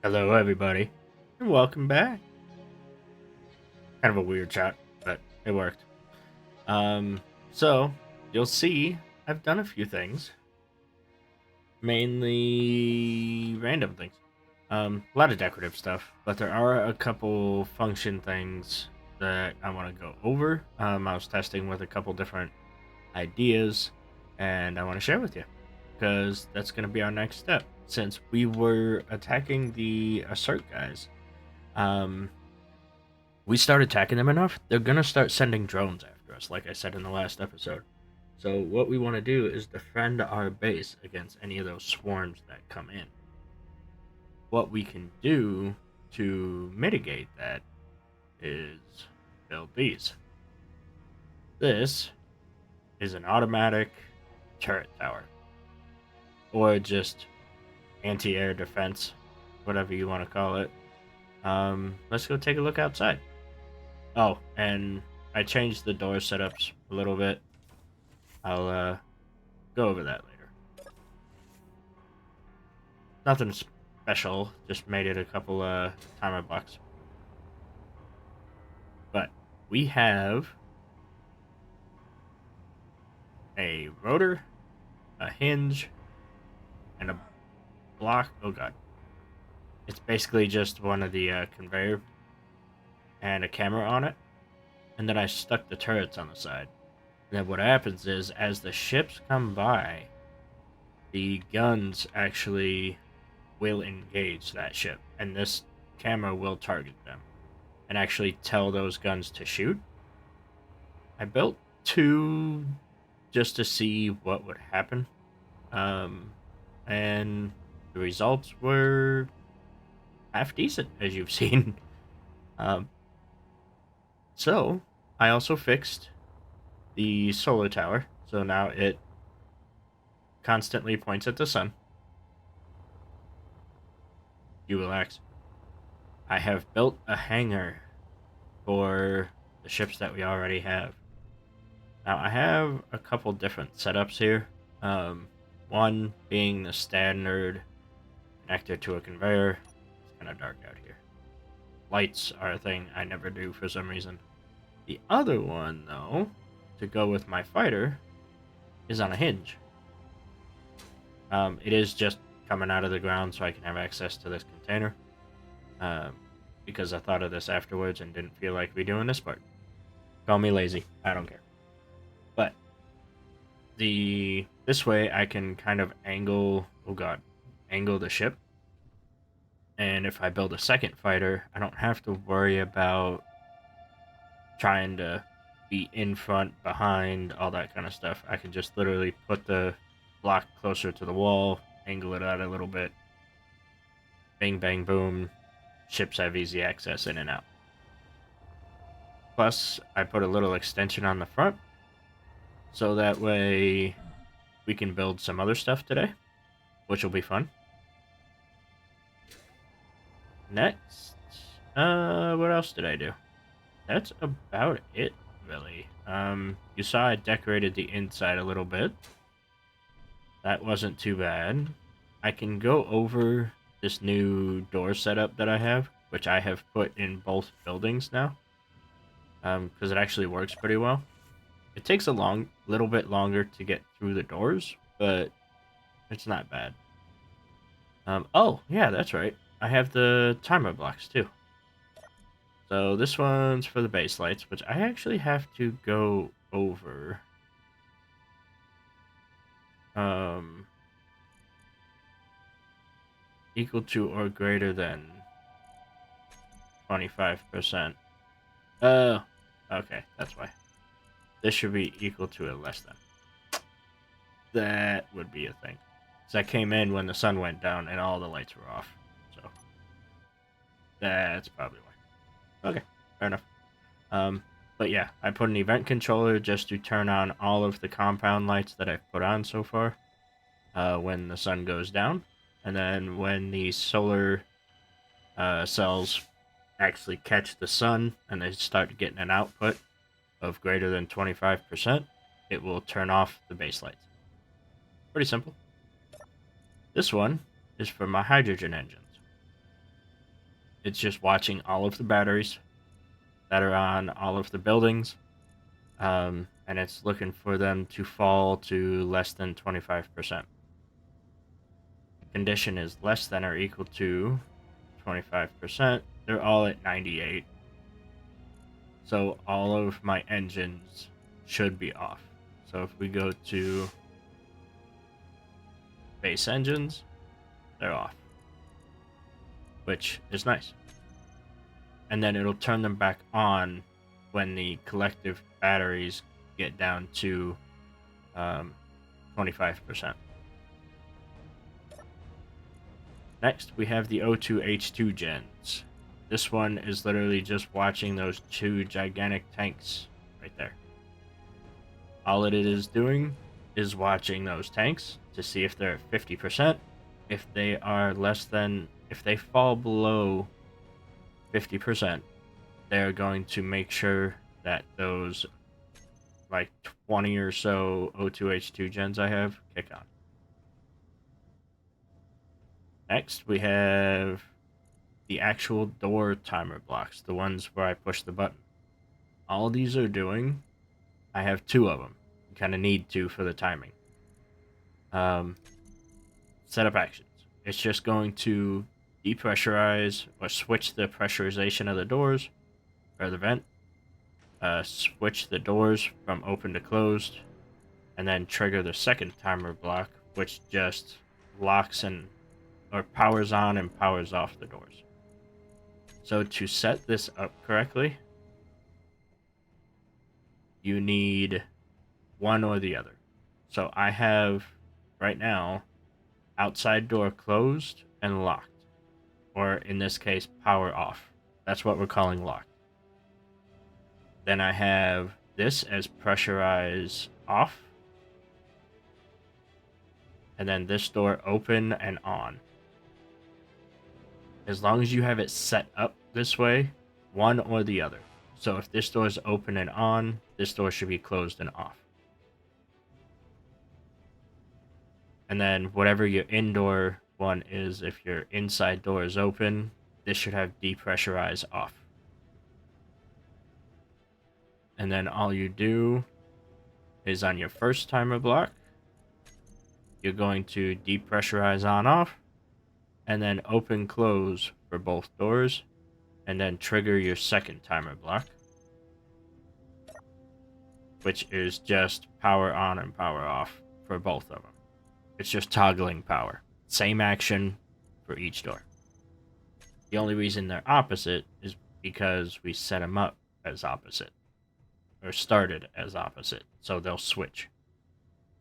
Hello, everybody, and welcome back. Kind of a weird chat, but it worked. Um, so you'll see I've done a few things, mainly random things. A lot of decorative stuff, but there are a couple function things that I want to go over. I was testing with a couple different ideas, and I want to share with you because that's going to be our next step. Since we were attacking the assert guys, um, we start attacking them enough, they're gonna start sending drones after us, like I said in the last episode. So what we want to do is defend our base against any of those swarms that come in. What we can do to mitigate that is build these. This is an automatic turret tower, or just anti-air defense, whatever you want to call it. Let's go take a look outside. Oh, and I changed the door setups a little bit. I'll go over that later. Nothing special, just made it a couple timer blocks. But we have a rotor, a hinge, and a block. Oh god. It's basically just one of the conveyor and a camera on it. And then I stuck the turrets on the side. And then what happens is, as the ships come by, the guns actually will engage that ship. And this camera will target them and actually tell those guns to shoot. I built two just to see what would happen. And the results were half decent, as you've seen. Um, so, I also fixed the solar tower. So now it constantly points at the sun. You relax. I have built a hangar for the ships that we already have. Now, I have a couple different setups here. One being the standard connector to a conveyor. It's kind of dark out here. Lights are a thing I never do for some reason. The other one, though, to go with my fighter, is on a hinge. It is just coming out of the ground so I can have access to this container. Because I thought of this afterwards and didn't feel like redoing this part. Call me lazy. I don't care. But this way I can kind of angle the ship. And if I build a second fighter, I don't have to worry about trying to be in front, behind, all that kind of stuff. I can just literally put the block closer to the wall, angle it out a little bit. Bang, bang, boom. Ships have easy access in and out. Plus, I put a little extension on the front, so that way we can build some other stuff today, which will be fun. Next, what else did I do? That's about it, really. You saw I decorated the inside a little bit. That wasn't too bad. I can go over this new door setup that I have, which I have put in both buildings now, because it actually works pretty well. It takes a little bit longer to get through the doors, but it's not bad. Oh, yeah, that's right. I have the timer blocks, too. So this one's for the base lights, which I actually have to go over. Equal to or greater than 25%. Okay, that's why. This should be equal to or less than. That would be a thing. So I came in when the sun went down and all the lights were off. So that's probably why. Okay, fair enough. But yeah, I put an event controller just to turn on all of the compound lights that I've put on so far when the sun goes down. And then when the solar cells actually catch the sun and they start getting an output of greater than 25%, it will turn off the base lights. Pretty simple. This one is for my hydrogen engines. It's just watching all of the batteries that are on all of the buildings, and it's looking for them to fall to less than 25%. Condition is less than or equal to 25%. They're all at 98. So all of my engines should be off. So if we go to base engines, they're off, which is nice. And then it'll turn them back on when the collective batteries get down to 25%. Next, we have the O2H2 gens. This one is literally just watching those two gigantic tanks right there. All it is doing is watching those tanks to see if they're at 50%. If they are if they fall below 50%, they're going to make sure that those like 20 or so O2H2 gens I have kick on. Next, we have the actual door timer blocks, the ones where I push the button. All these are doing, I have two of them. You kind of need to for the timing. Setup actions. It's just going to depressurize or switch the pressurization of the doors or the vent. Switch the doors from open to closed, and then trigger the second timer block, which just locks and or powers on and powers off the doors. So to set this up correctly, you need one or the other. So I have right now outside door closed and locked, or in this case, power off. That's what we're calling locked. Then I have this as pressurize off, and then this door open and on. As long as you have it set up this way, one or the other. So if this door is open and on, this door should be closed and off. And then whatever your indoor one is, if your inside door is open, this should have depressurize off. And then all you do is on your first timer block, you're going to depressurize on off, and then open close for both doors, and then trigger your second timer block, which is just power on and power off for both of them. It's just toggling power. Same action for each door. The only reason they're opposite is because we set them up as opposite, or started as opposite, so they'll switch.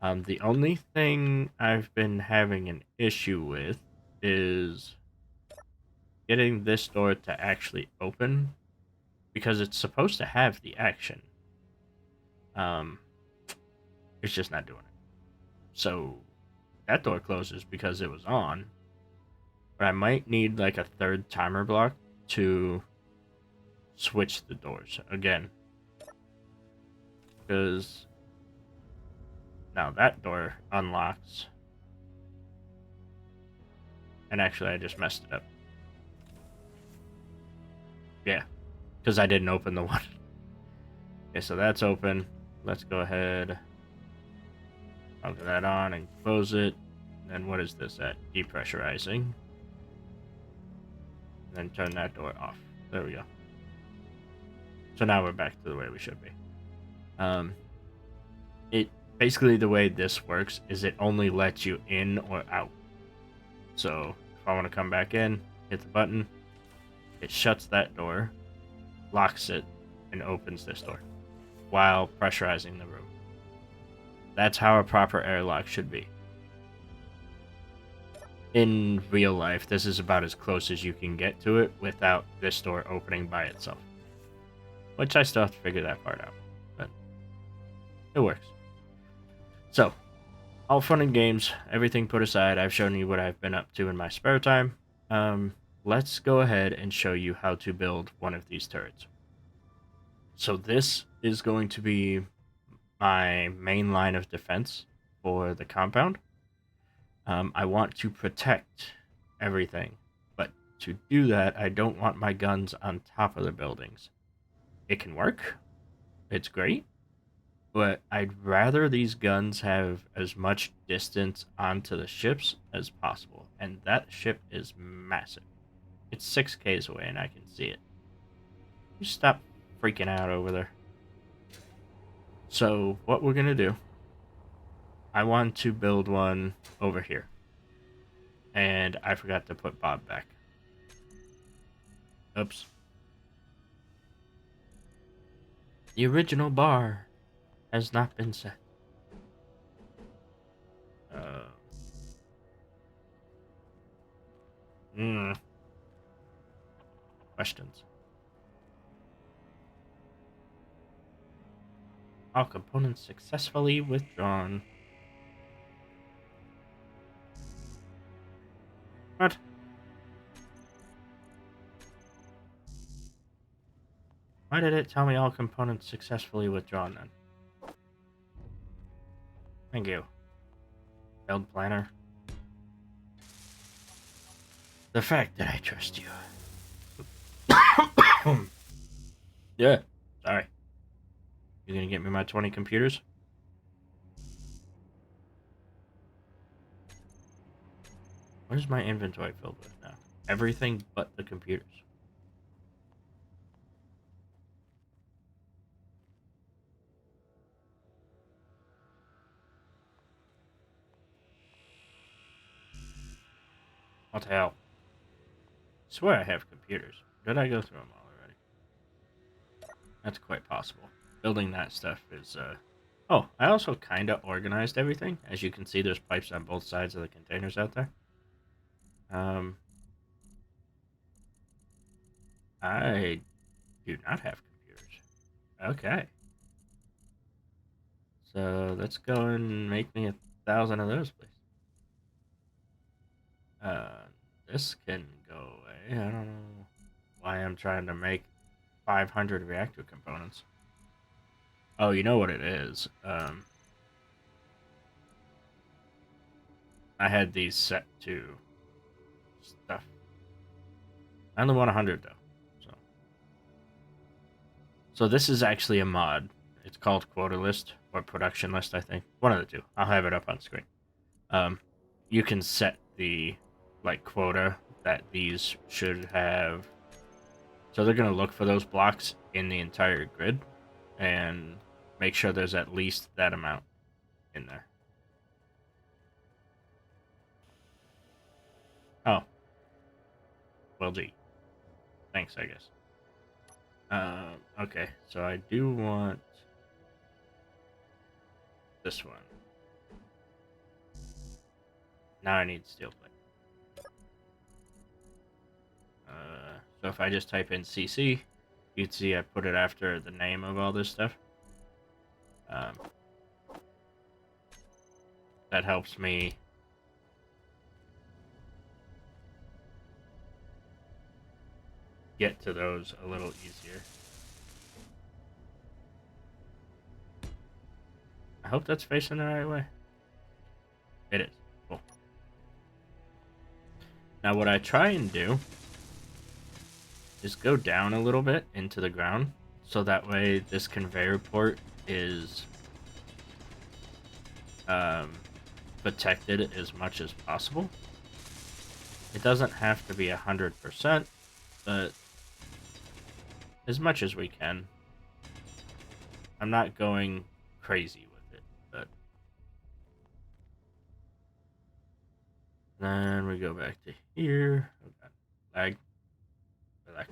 The only thing I've been having an issue with is getting this door to actually open, because it's supposed to have the action. It's just not doing it. So that door closes because it was on, but I might need like a third timer block to switch the doors again, because now that door unlocks. And actually, I just messed it up. Yeah, because I didn't open the one. Okay, so that's open. Let's go ahead. I'll get that on and close it. And then what is this at? Depressurizing. And then turn that door off. There we go. So now we're back to the way we should be. It basically, the way this works is it only lets you in or out. So if I want to come back in, hit the button, it shuts that door, locks it, and opens this door while pressurizing the room. That's how a proper airlock should be. In real life, this is about as close as you can get to it without this door opening by itself. Which I still have to figure that part out, but it works. So, all fun and games, everything put aside, I've shown you what I've been up to in my spare time. Let's go ahead and show you how to build one of these turrets. So this is going to be my main line of defense for the compound. I want to protect everything, but to do that, I don't want my guns on top of the buildings. It can work. It's great. But I'd rather these guns have as much distance onto the ships as possible. And that ship is massive. It's 6Ks away and I can see it. You stop freaking out over there. So what we're going to do, I want to build one over here. And I forgot to put Bob back. Oops. The original bar has not been set. Questions. All components successfully withdrawn. What? Why did it tell me all components successfully withdrawn then? Thank you. Build planner. The fact that I trust you. Yeah, sorry. You gonna get me my 20 computers? What is my inventory filled with now? Everything but the computers. What the hell? I swear I have computers. Did I go through them all already? That's quite possible. Building that stuff is, Oh, I also kind of organized everything. As you can see, there's pipes on both sides of the containers out there. I do not have computers. Okay. So let's go and make me 1,000 of those, please. This can go away. I don't know why I'm trying to make 500 reactor components. Oh, you know what it is. I had these set to stuff. I only want 100 though. So this is actually a mod. It's called quota list or production list, I think. One of the two. I'll have it up on screen. You can set the quota that these should have. So they're gonna look for those blocks in the entire grid and make sure there's at least that amount in there. Oh. Well, gee. Thanks, I guess. Okay, so I do want this one. Now I need steel plate. So if I just type in CC, you'd see I put it after the name of all this stuff. That helps me get to those a little easier. I hope that's facing the right way. It is. Cool. Now what I try and do is go down a little bit into the ground, so that way this conveyor port is protected as much as possible. It doesn't have to be 100%, but as much as we can. I'm not going crazy with it, but then we go back to here. Oh god, lag. Relax.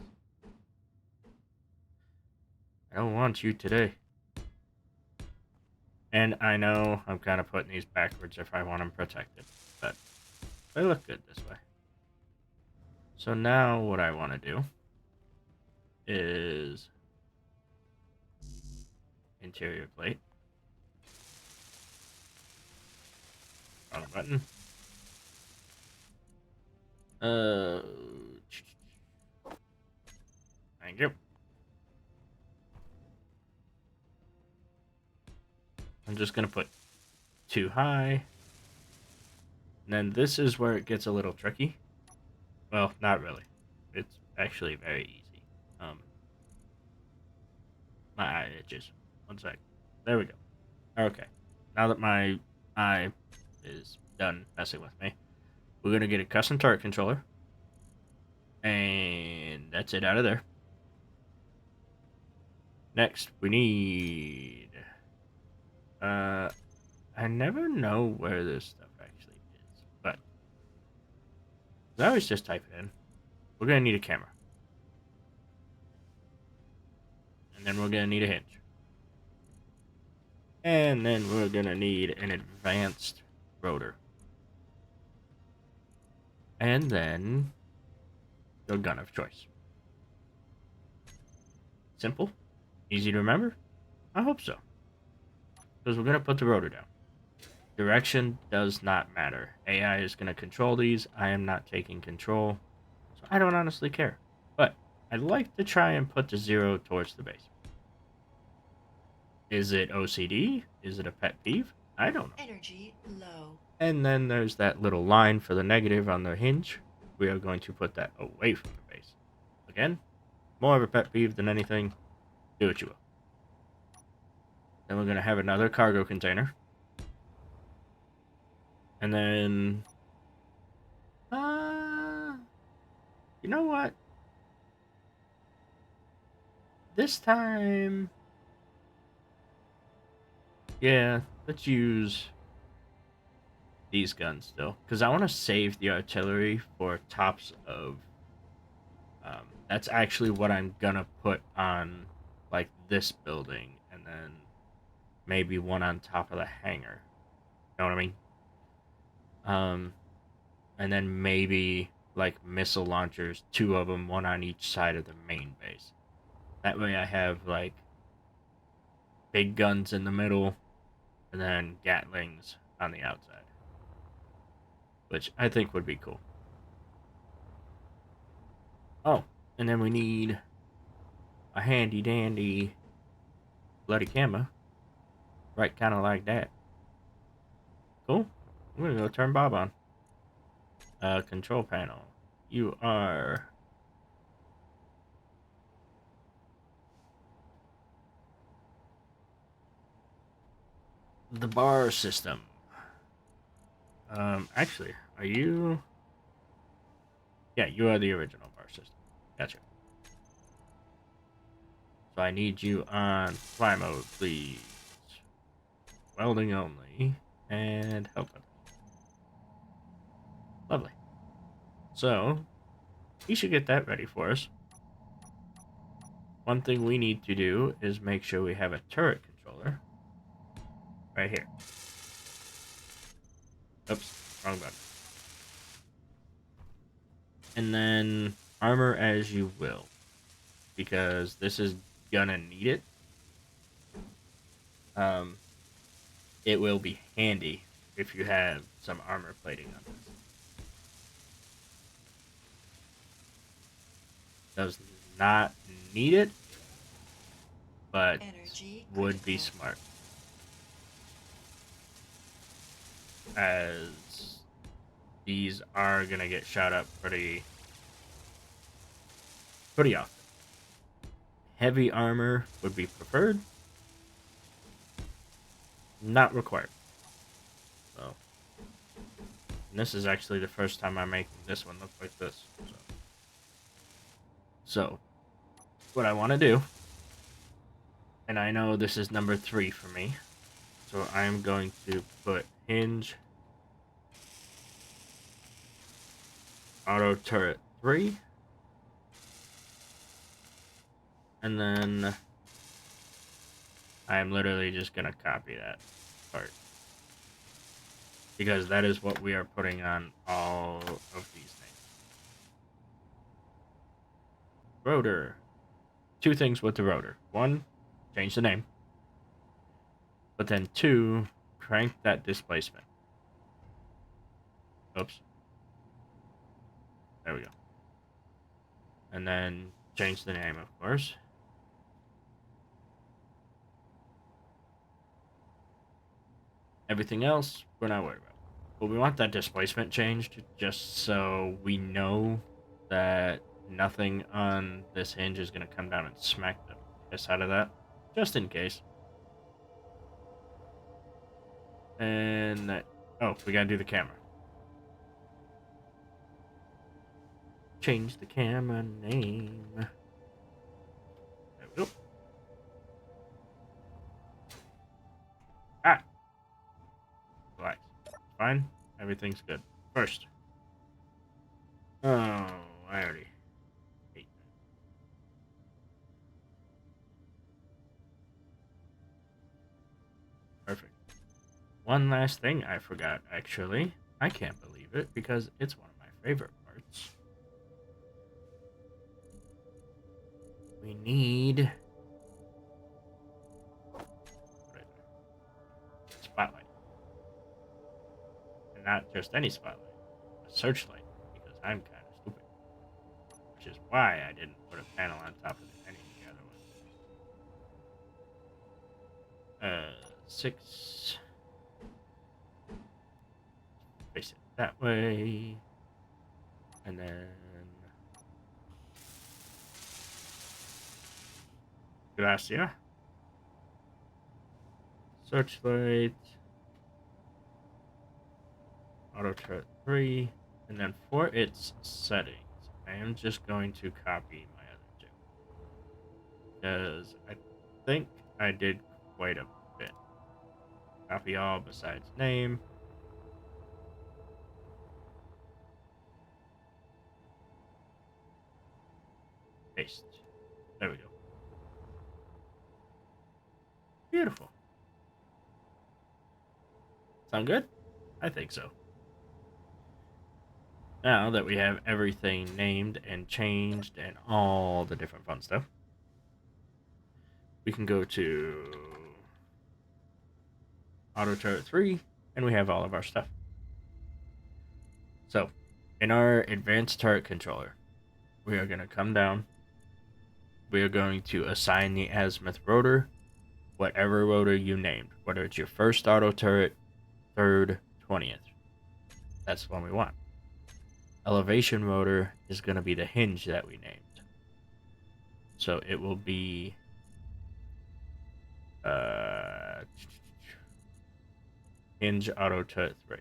I don't want you today. And I know I'm kind of putting these backwards if I want them protected, but they look good this way. So now what I want to do is interior plate. Wrong button. Thank you. I'm just gonna put too high. And then this is where it gets a little tricky. Well, not really. It's actually very easy. My eye itches. One sec. There we go. Okay. Now that my eye is done messing with me, we're gonna get a custom turret controller, and that's it out of there. Next, we need. Uh, I never know where this stuff actually is, but I always just type it in. We're gonna need a camera, and then we're gonna need a hinge, and then we're gonna need an advanced rotor, and then your gun of choice. Simple, easy to remember. I hope so, because we're gonna put the rotor down. Direction does not matter. AI is gonna control these. I am not taking control, so I don't honestly care. But I'd like to try and put the 0 towards the base. Is it OCD? Is it a pet peeve? I don't know. Energy low. And then there's that little line for the negative on the hinge. We are going to put that away from the base. Again, more of a pet peeve than anything. Do what you will. Then we're going to have another cargo container. And then... you know what? This time... Yeah, let's use these guns still. Because I want to save the artillery for tops of... that's actually what I'm going to put on, like, this building. And then maybe one on top of the hangar. You know what I mean? And then maybe like missile launchers, 2 of them, one on each side of the main base. That way I have like big guns in the middle and then Gatlings on the outside, which I think would be cool. Oh, and then we need a handy dandy bloody camera, right kind of like that. Cool. I'm gonna go turn Bob on. Control panel. You are the bar system. Actually, are you? Yeah, you are the original bar system. Gotcha. So I need you on fly mode, please. Welding only. And help him. Lovely. So, he should get that ready for us. One thing we need to do is make sure we have a turret controller. Right here. Oops, wrong button. And then armor as you will. Because this is gonna need it. Um, it will be handy if you have some armor plating on this. Does not need it, but Energy would be critical. smart. As these are gonna get shot up pretty often. Heavy armor would be preferred, not required. So, and this is actually the first time I'm making this one look like this. So what I want to do, and I know this is number 3 for me, so I am going to put hinge auto turret 3, and then I am literally just gonna copy that part because that is what we are putting on all of these things. Rotor. 2 things with the rotor. 1, change the name, but then 2, crank that displacement. Oops. There we go. And then change the name, of course. Everything else, we're not worried about. But we want that displacement changed just so we know that nothing on this hinge is going to come down and smack the piss out of that, just in case. And oh, we got to do the camera. Change the camera name. There we go. Ah, relax. Fine. Everything's good. First. Oh, I already hate that. Perfect. One last thing I forgot, actually. I can't believe it because it's one of my favorite parts. We need spotlight. And not just any spotlight, a searchlight, because I'm kind of stupid. Which is why I didn't put a panel on top of any of the other ones. 6. Face it that way. And then Gracia. Searchlight. Auto turret 3. And then for its settings, I am just going to copy my other two. Because I think I did quite a bit. Copy all besides name. Paste. There we go. Beautiful. Sound good? I think so. Now that we have everything named and changed and all the different fun stuff, we can go to Auto Turret 3, and we have all of our stuff. So, in our advanced turret controller, we are going to come down. We are going to assign the azimuth rotor, whatever rotor you named, whether it's your first auto turret, third, 20th. That's the one we want. Elevation rotor is going to be the hinge that we named. So it will be hinge auto turret 3.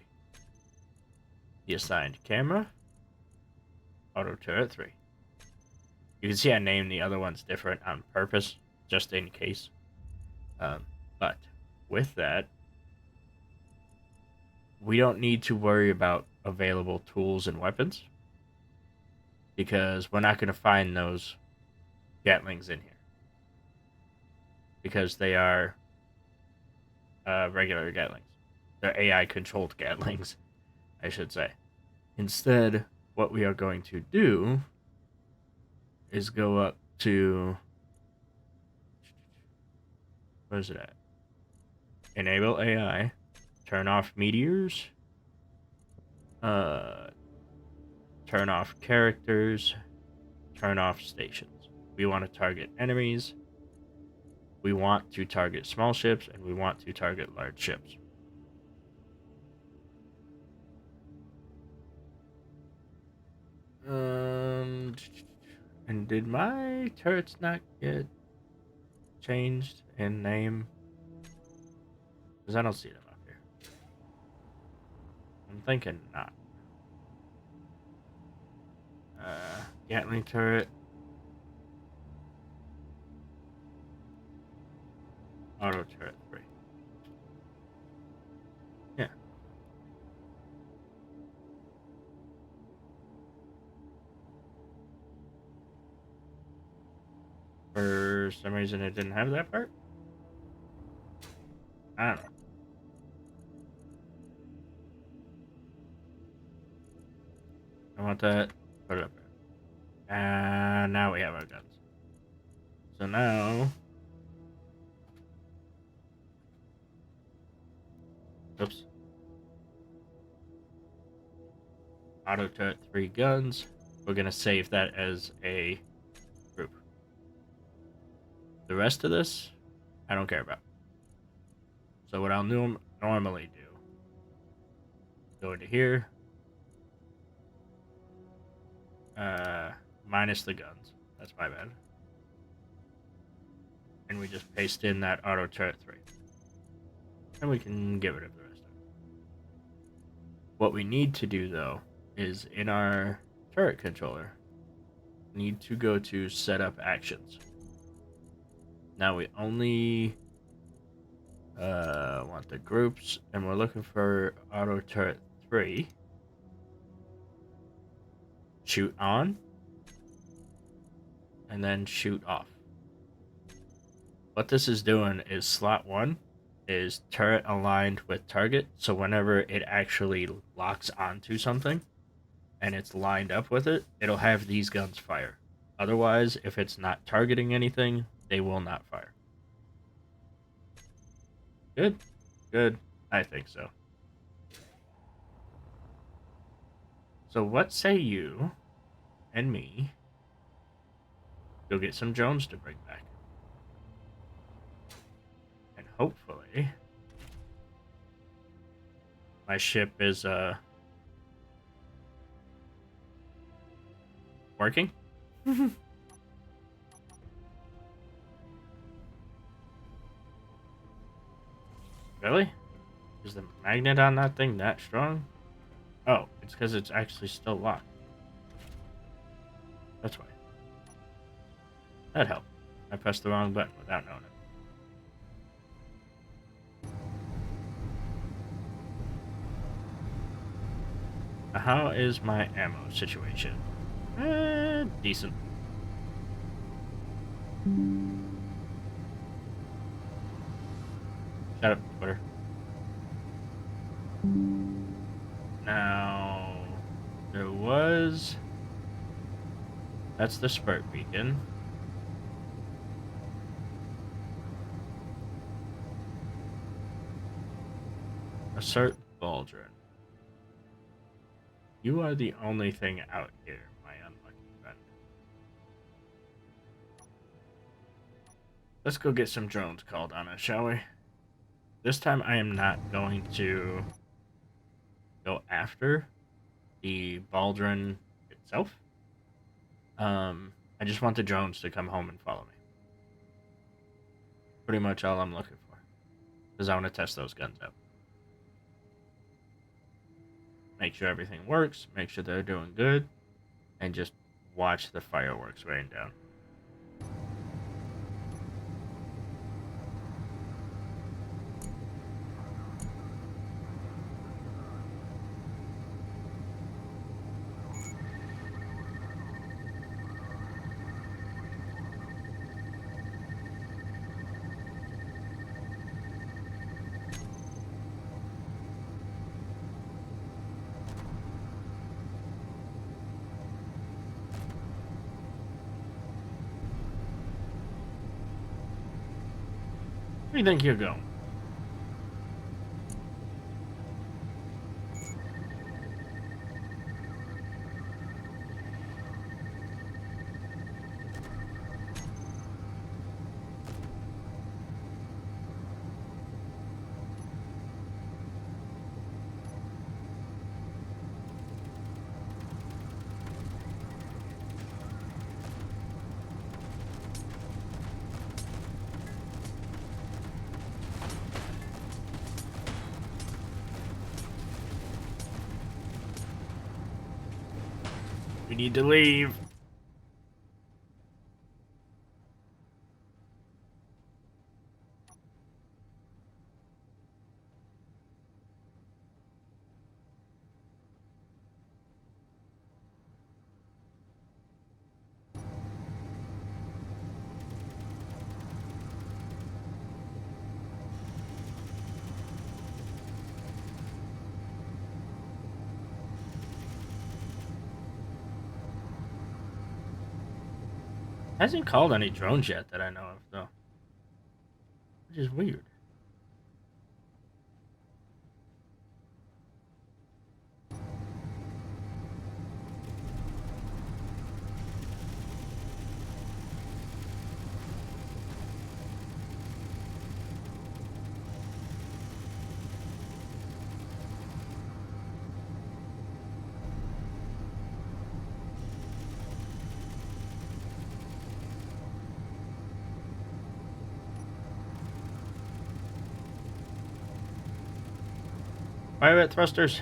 The assigned camera, auto turret 3. You can see I named the other ones different on purpose, just in case. But with that, we don't need to worry about available tools and weapons, because we're not going to find those Gatlings in here, because they are regular Gatlings. They're AI controlled Gatlings, I should say. Instead, what we are going to do is go up to, where's it at? Enable AI, turn off meteors, turn off characters, turn off stations. We want to target enemies, we want to target small ships, and we want to target large ships. And did my turrets not get changed in name? Because I don't see them up here. I'm thinking not. Gatling turret. Auto turret 3. Yeah. For some reason it didn't have that part. I don't know. I want that. Put it up there. And now we have our guns. So now, oops. Auto turret 3 guns. We're gonna save that as a group. The rest of this, I don't care about. So what I'll normally do, go into here, minus the guns. That's my bad. And we just paste in that auto turret 3. And we can get rid of the rest of it. What we need to do, though, is in our turret controller, we need to go to setup actions. Now we only want the groups, and we're looking for auto turret 3. Shoot on, and then shoot off. What this is doing is slot 1 is turret aligned with target, so whenever it actually locks onto something and it's lined up with it, it'll have these guns fire. Otherwise, if it's not targeting anything, they will not fire. Good? Good. I think so. So what say you and me go get some drones to bring back? And hopefully my ship is working. Really? Is the magnet on that thing that strong? Oh, it's because it's actually still locked. That's why. That helped. I pressed the wrong button without knowing it. Now, how is my ammo situation? Decent. Shut up, Twitter. Now, there was... That's the spurt beacon. Assert Baldrin. You are the only thing out here, my unlucky friend. Let's go get some drones called on us, shall we? This time I am not going to go after the Baldrin itself. I just want the drones to come home and follow me. Pretty much all I'm looking for. Because I want to test those guns out. Make sure everything works, make sure they're doing good, and just watch the fireworks rain down. Where do you think you're going? We need to leave. Hasn't called any drones yet that I know of, though. Which is weird. Pirate thrusters.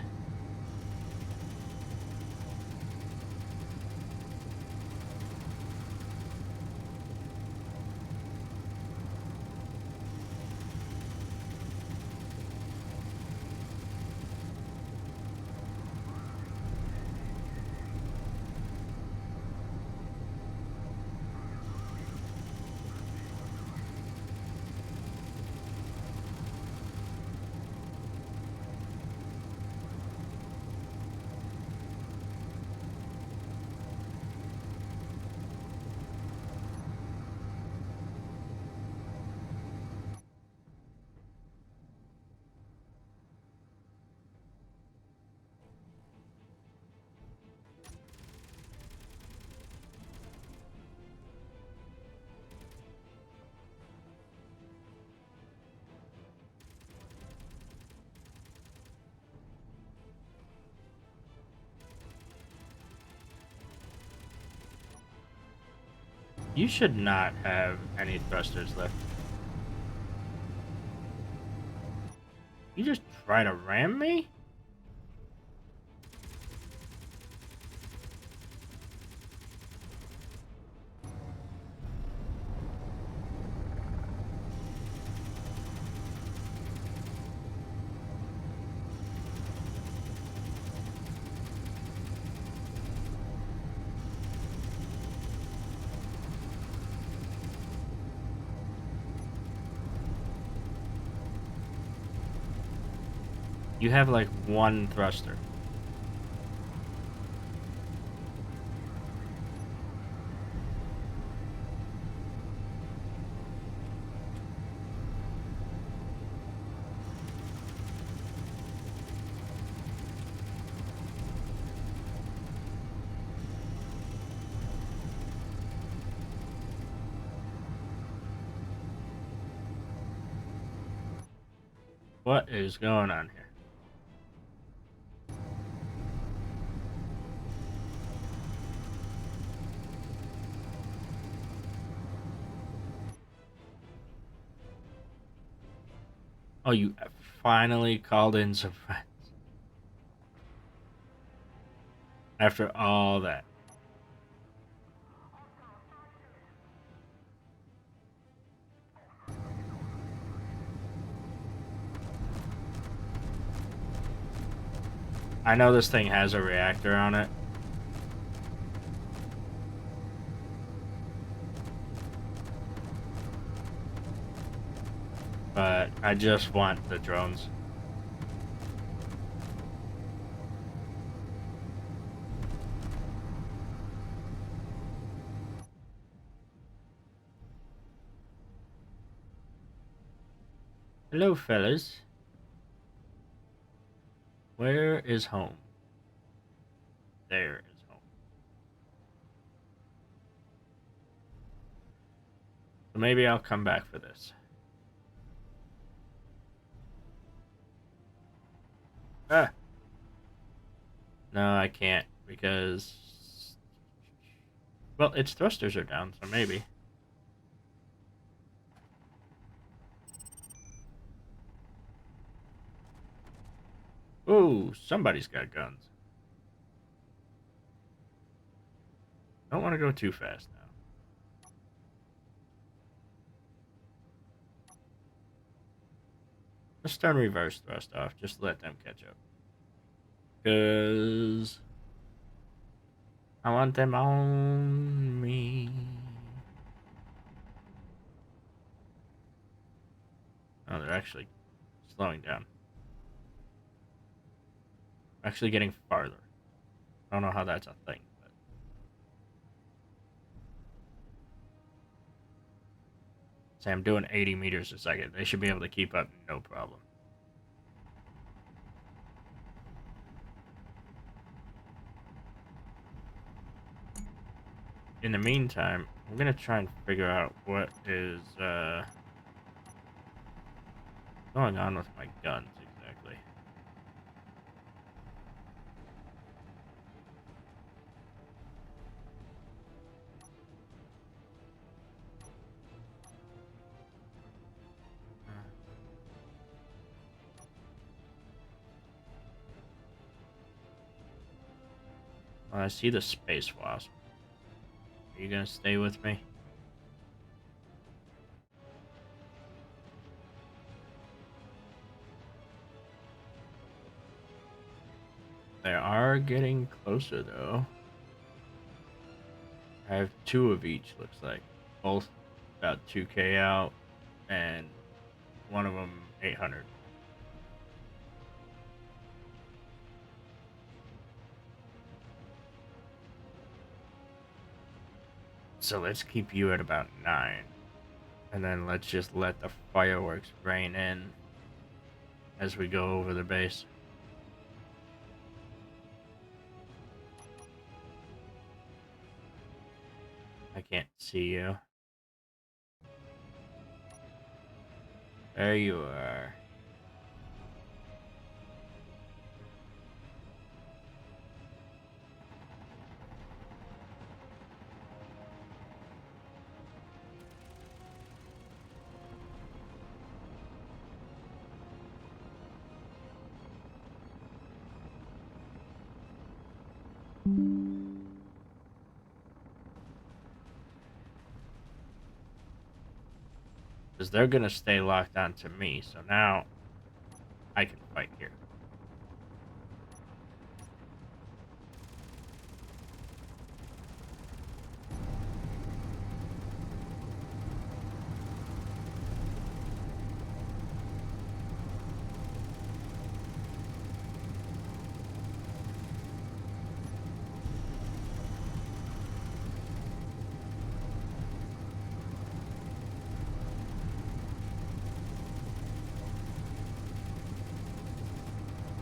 You should not have any thrusters left. You just try to ram me? You have like one thruster. What is going on here? Oh, you finally called in some friends. After all that. I know this thing has a reactor on it. But I just want the drones. Hello, fellas. Where is home? There is home. So maybe I'll come back for this. Ah. No, I can't because... Well, its thrusters are down, so maybe. Ooh, somebody's got guns. Don't want to go too fast now. Let's turn reverse thrust off. Just let them catch up. Because I want them on me. Oh, they're actually slowing down. Actually getting farther. I don't know how that's a thing. But... Say I'm doing 80 meters a second. They should be able to keep up, no problem. In the meantime, I'm gonna try and figure out what is going on with my guns exactly. I see the space wasp. Are you gonna stay with me? They are getting closer though. I have 2 of each, looks like. Both about 2K out, and one of them 800. So let's keep you at about 9. And then let's just let the fireworks rain in as we go over the base. I can't see you. There you are. Because they're going to stay locked onto me, so now I can fight here.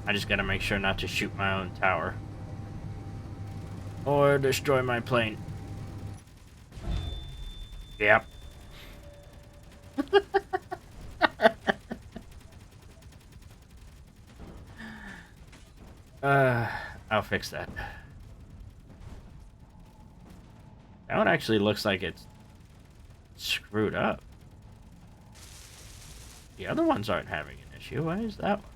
I just gotta make sure not to shoot my own tower. Or destroy my plane. Yep. I'll fix that. That one actually looks like it's screwed up. The other ones aren't having an issue. Why is that one?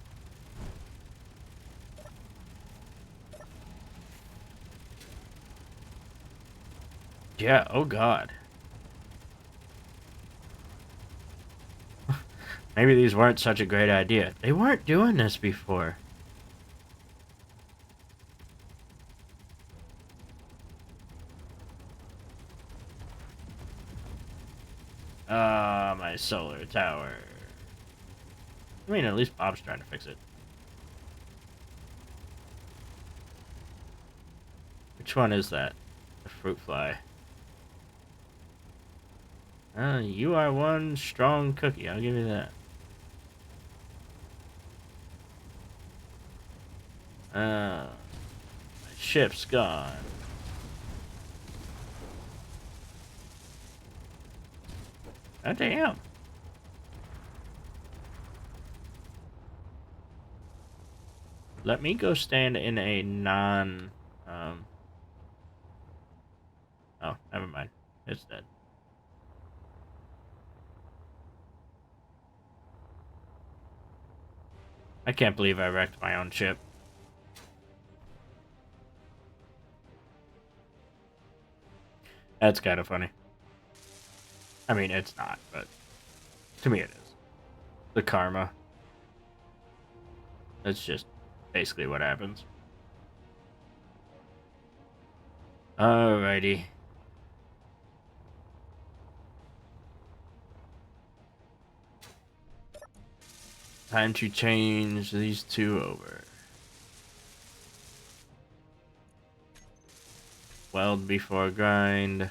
Yeah, oh god. Maybe these weren't such a great idea. They weren't doing this before. Ah, my solar tower. I mean, at least Bob's trying to fix it. Which one is that? The fruit fly. You are one strong cookie, I'll give you that. My ship's gone. Oh, damn. Let me go stand in a non... Oh, never mind. It's dead. I can't believe I wrecked my own ship. That's kind of funny. I mean, it's not, but to me it is. The karma. That's just basically what happens. Alrighty. Time to change these 2 over. Weld before grind.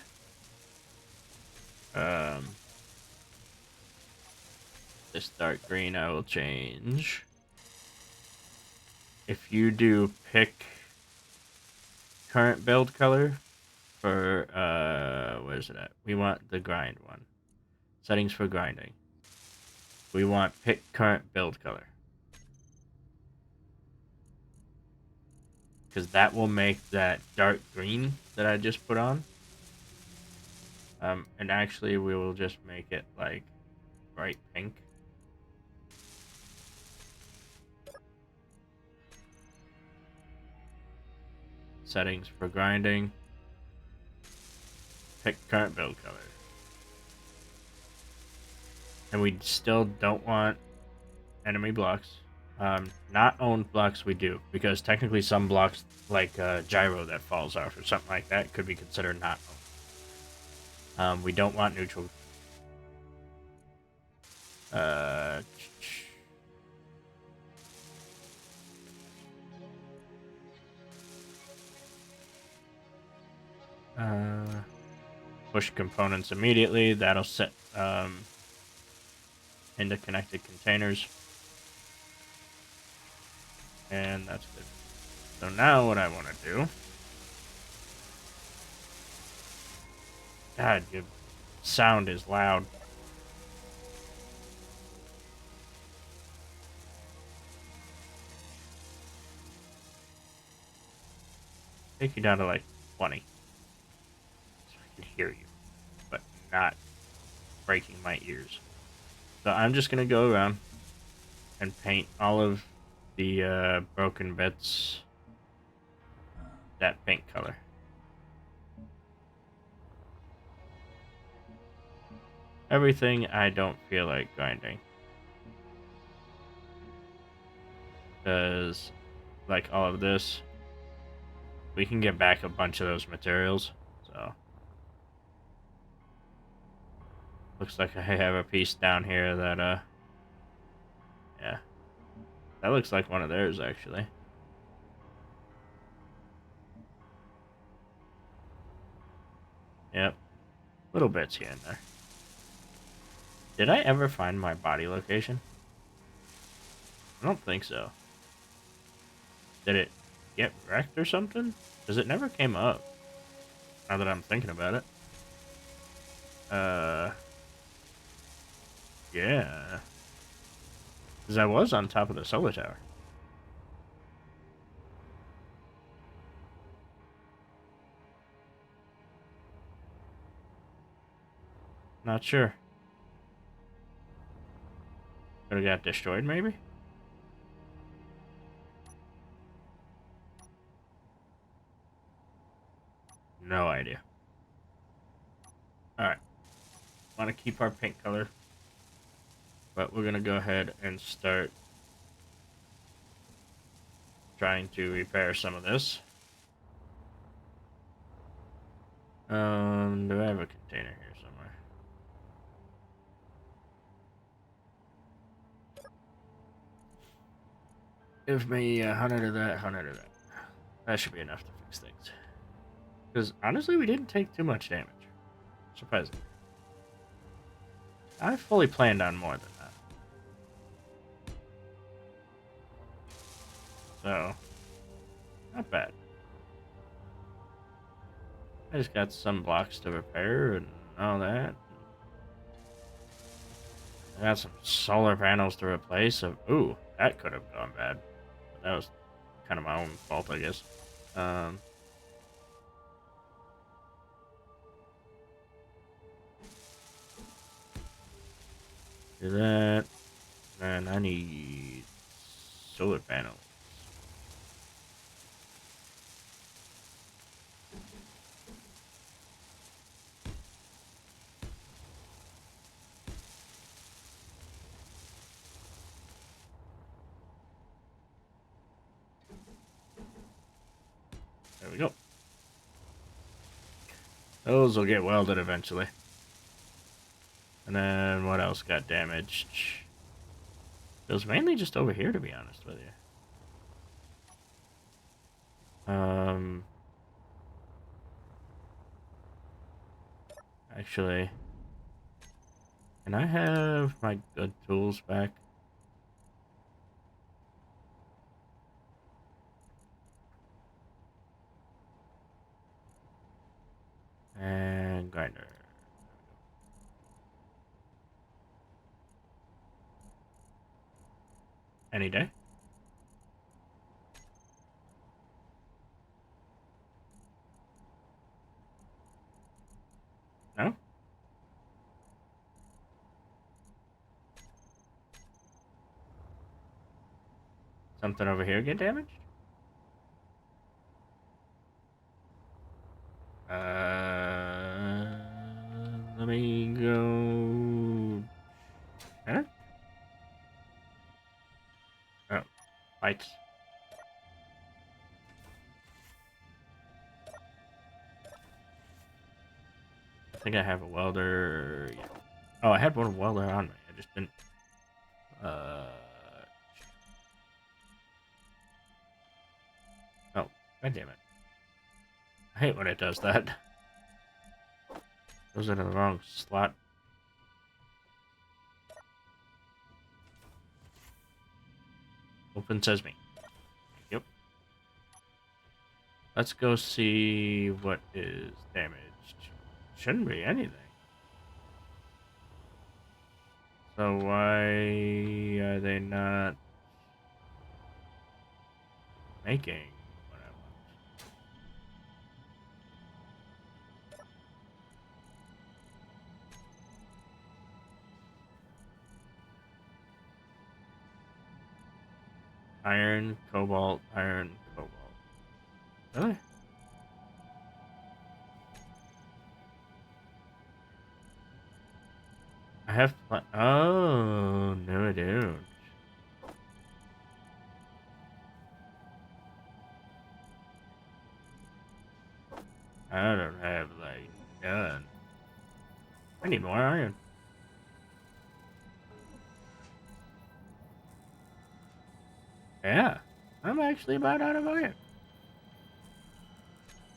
This dark green I will change. If you do pick current build color for, where's it at? We want the grind one. Settings for grinding. We want pick current build color. Because that will make that dark green that I just put on. And actually we will just make it like bright pink. settings for grinding. Pick current build color. And we still don't want enemy blocks. Not owned blocks we do, because technically some blocks, like gyro that falls off or something like that, could be considered not owned. We don't want neutral. Push components immediately. That'll set into connected containers. And that's good. So now what I want to do... God, your sound is loud. Take you down to like 20. So I can hear you, but not breaking my ears. So I'm just going to go around and paint all of the broken bits that pink color. Everything I don't feel like grinding. Because, like all of this, we can get back a bunch of those materials. So, looks like I have a piece down here that, yeah. That looks like one of theirs, actually. Yep. Little bits here and there. Did I ever find my body location? I don't think so. Did it get wrecked or something? Because it never came up. Now that I'm thinking about it. Yeah. Because I was on top of the solar tower. Not sure. Could have got destroyed, maybe? No idea. Alright. Want to keep our pink color. But we're going to go ahead and start trying to repair some of this. Do I have a container here somewhere? Give me 100 of that, 100 of that. That should be enough to fix things. Because honestly, we didn't take too much damage. Surprising. I fully planned on more than that. So, not bad. I just got some blocks to repair and all that. I got some solar panels to replace. So, ooh, that could have gone bad. But that was kind of my own fault, I guess. Do that. And I need solar panels. There we go. Those will get welded eventually. And then what else got damaged? It was mainly just over here, to be honest with you. Actually, can I have my good tools back? And grinder. Any day? No? Something over here get damaged? Let me go. Huh? Oh, lights. I think I have a welder. Yeah. Oh, I had one welder on me. I just didn't. Uh. Oh, god damn it! I hate when it does that. Goes into the wrong slot. Open sesame. Yep. Let's go see what is damaged. Shouldn't be anything. So why are they not making what I want? Iron, cobalt, iron, cobalt. Really? I have. Oh no, I don't. I don't have like none. I need more iron. Yeah, I'm actually about out of iron.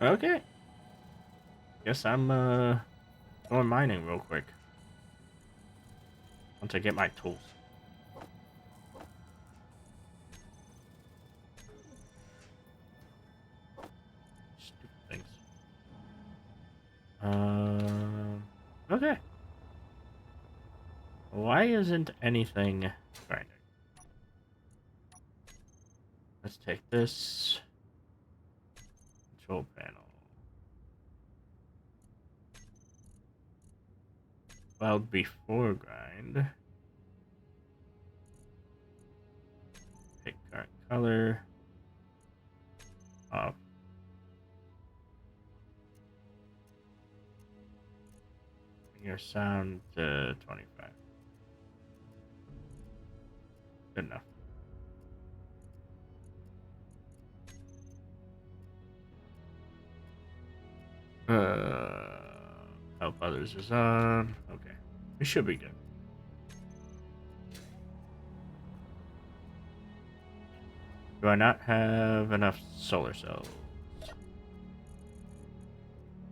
Okay, guess I'm going mining real quick once I get my tools. Stupid things. Okay. Why isn't anything grinding? Let's take this control panel. Weld before grind. Pick current color. Off. Bring your sound to 25. Good enough. Help others is on. Okay. We should be good. Do I not have enough solar cells?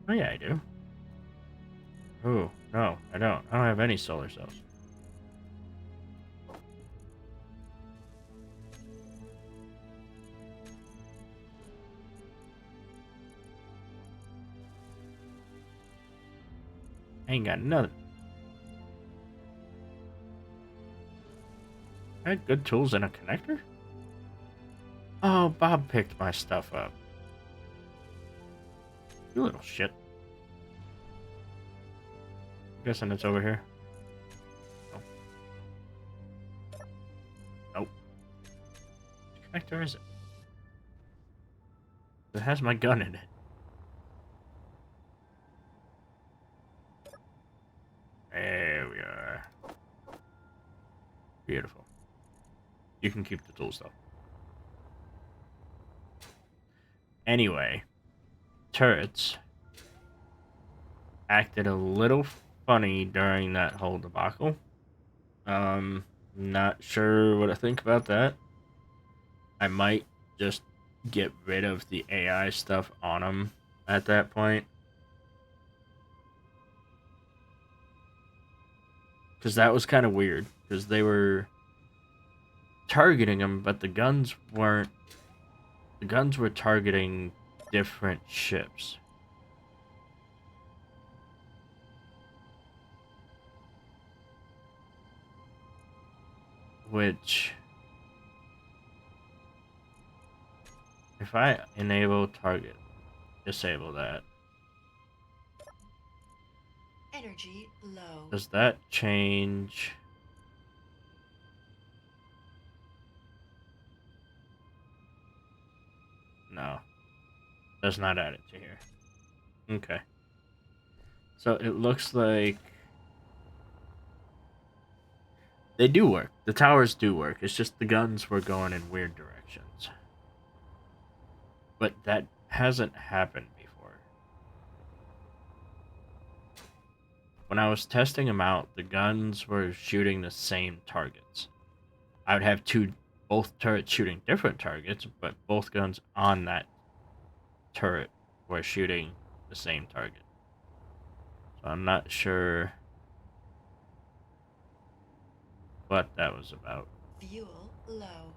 Oh yeah, I do. Oh, no, I don't. I don't have any solar cells. I ain't got nothing. I had good tools and a connector? Oh, Bob picked my stuff up. You little shit. I'm guessing it's over here. Oh. Nope. Which connector is it? It has my gun in it. There we are. Beautiful. You can keep the tools though. Anyway, turrets acted a little funny during that whole debacle. Not sure what I think about that. I might just get rid of the AI stuff on them at that point. Because that was kind of weird. Because they were targeting them, but the guns weren't. The guns were targeting different ships. Which, if I enable target, disable that. Energy low. Does that change? No. Does not add it to here. Okay. So it looks like they do work. The towers do work. It's just the guns were going in weird directions. But that hasn't happened before. When I was testing them out, the guns were shooting the same targets. I would have both turrets shooting different targets, but both guns on that turret were shooting the same target. So I'm not sure what that was about. Fuel low.